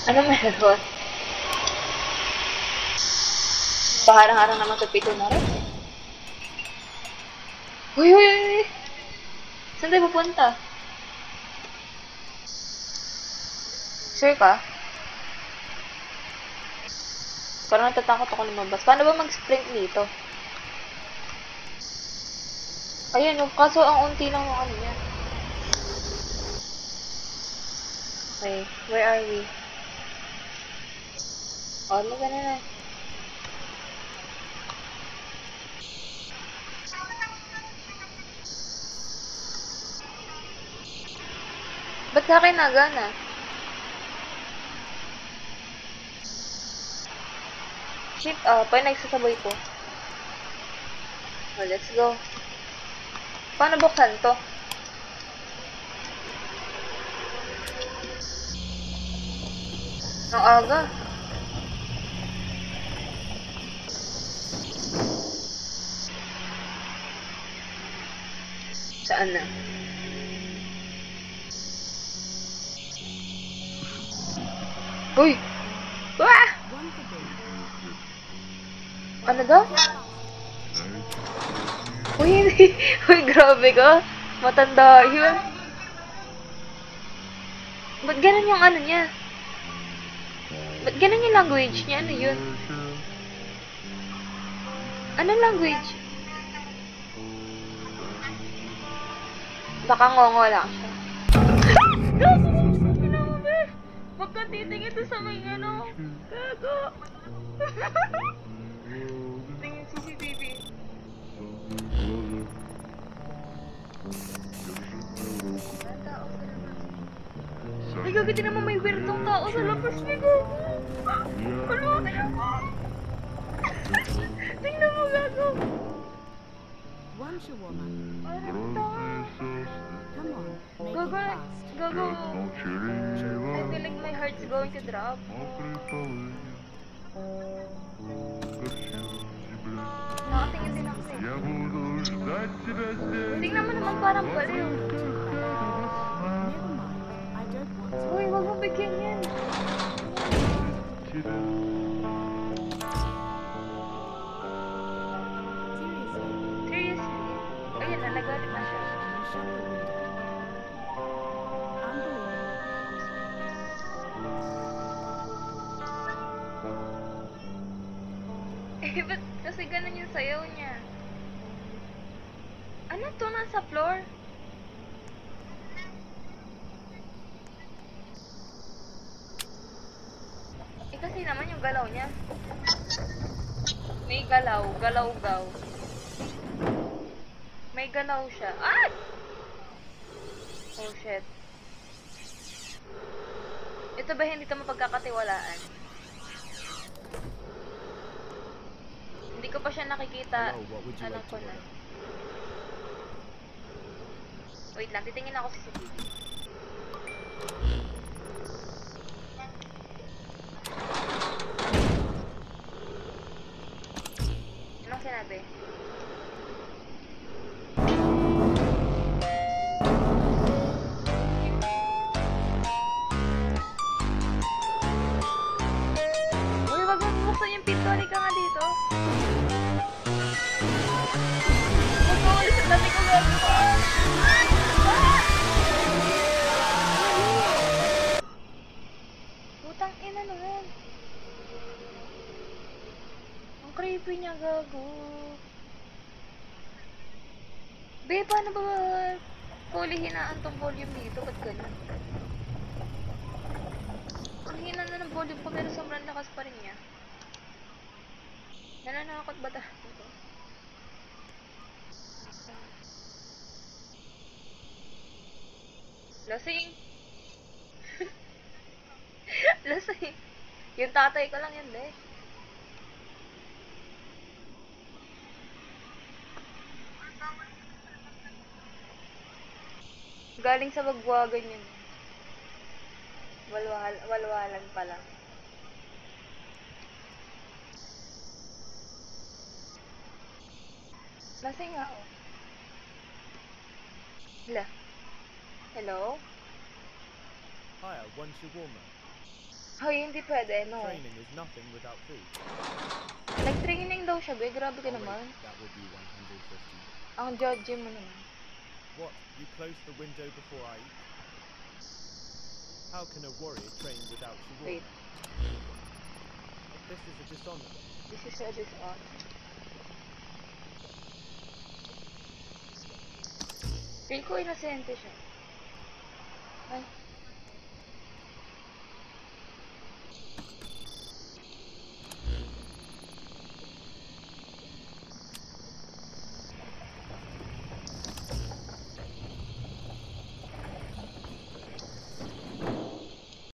Ano meron? Paharang-harang naman kay Peter na rin. Uy, uy, uy! Saan tayo pupunta? Sure ka? Parang natatakot ako lumabas. Paano ba mag-sprint dito? Ayun, kaso ang unti lang yung ano niya. Okay, where are we? Oh, laga na. Ba't sa akin nagana? Ship up, ay nagsasabay ko. Oh, let's go. Paano buksan to? Ang aga. Saan na? Uy! Wah! Ano daw? Uy, hindi. Uy, grabe ka. Matanda yun. Ba't ganun yung ano niya? Ba't ganun yung language niya? Ano yun? Anong language? Baka ngongo lang siya. Gago! Sinabi! Huwag kang titingin ito sa may ano. Gago! Tingin CCTV. Ay, gago, din naman may weirdong tao sa labas niya, gago. Ano, tingnan mo. Tingnan mo, gago. Parang tao. Gago, gago. I feel like my heart's going to drop. Nakatingin din ako eh. Tingnan mo naman parang baliw. Uy, wag mo bigyan yan. Seriously? Ayun na, nagalit na siya. Eh, ba't kasi ganun yung sayaw niya? Ano to? Nasa floor? Eh, kasi naman yung galaw niya. May galaw. Galaw-gaw. May galaw siya. Ah! Oh, shit. Ito ba hindi ito mapagkakatiwalaan? Hindi ko pa siya nakikita. Ano ko na. Wait lang, titingin ako sa CCTV. Anong sinabi? Uy, wag mo buksan yung pinto. Halika nga dito. Huwag mo ulit sa dami ko gagawa. Putang ina naman. Ang creepy niya, gago. Be, paano ba fully hinaan tong volume dito? Ba't ganun? Ang hina na ng volume ko pero sobrang lakas pa rin niya. Nananakot ba tayo? Lasing! Lasing! Yung tatay ko lang yun, be. Galing sa bagwagan yun. Walwalan pala. Lasing nga ako. Hala. Hello? Hiya, one shawarma. Hoy, hindi pwede, no. Training is nothing without food. Nag-training daw siya, be. Grabe ka Oh, naman. wait, that would be 150. Ang judge mo naman. What? You close the window before I eat? How can a warrior train without Wait. Shiwara? This is a dishonor. This is a dishonor. Feel ko inosente siya. Ay.